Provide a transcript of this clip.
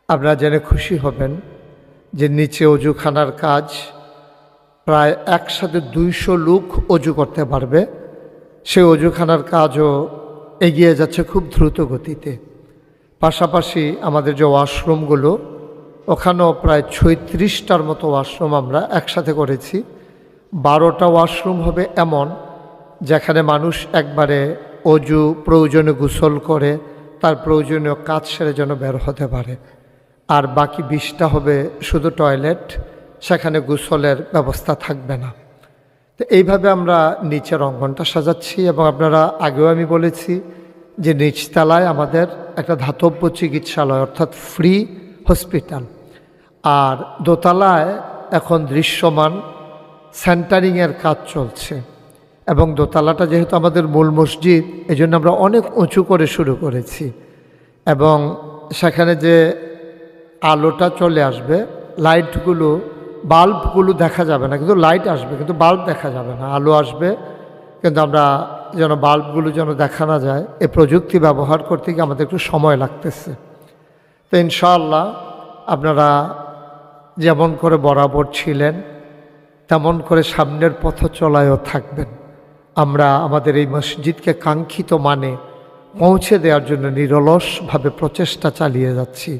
আপনারা জেনে খুশি হবেন যে নিচে অজুখানার কাজ প্রায় একসাথে 200 লোক অজু করতে পারবে। সেই অজুখানার কাজও এগিয়ে যাচ্ছে খুব দ্রুত গতিতে। পাশাপাশি আমাদের যে ওয়াশরুমগুলো, ওখানেও প্রায় 36টার মতো ওয়াশরুম আমরা একসাথে করেছি। 12টা ওয়াশরুম হবে এমন যেখানে মানুষ একবারে অজু, প্রয়োজনে গোসল করে তার প্রয়োজনীয় কাজ সেরে যেন বের হতে পারে। আর বাকি 20টা হবে শুধু টয়লেট, সেখানে গোসলের ব্যবস্থা থাকবে না। তো এইভাবে আমরা নিচের অঙ্গনটা সাজাচ্ছি। এবং আপনারা আগেও আমি বলেছি যে নিচতলায় আমাদের একটা ধাতব্য চিকিৎসালয় অর্থাৎ ফ্রি হসপিটাল, আর দোতলায় এখন দৃশ্যমান সেন্টারিংয়ের কাজ চলছে। এবং দোতলাটা যেহেতু আমাদের মূল মসজিদ, এই জন্য আমরা অনেক উঁচু করে শুরু করেছি। এবং সেখানে যে আলোটা চলে আসবে, লাইটগুলো, বাল্বগুলো দেখা যাবে না, কিন্তু লাইট আসবে, কিন্তু বাল্ব দেখা যাবে না। আলো আসবে কিন্তু আমরা যেন বাল্বগুলো যেন দেখা না যায়, এই প্রযুক্তি ব্যবহার করতে গিয়ে আমাদের একটু সময় লাগতেছে। তো ইনশাআল্লাহ আপনারা যেমন করে বরাবর ছিলেন তেমন করে সামনের পথ চলায়ও থাকবেন। আমরা আমাদের এই মসজিদকে কাঙ্ক্ষিত মানে পৌঁছে দেওয়ার জন্য নিরলসভাবে প্রচেষ্টা চালিয়ে যাচ্ছি।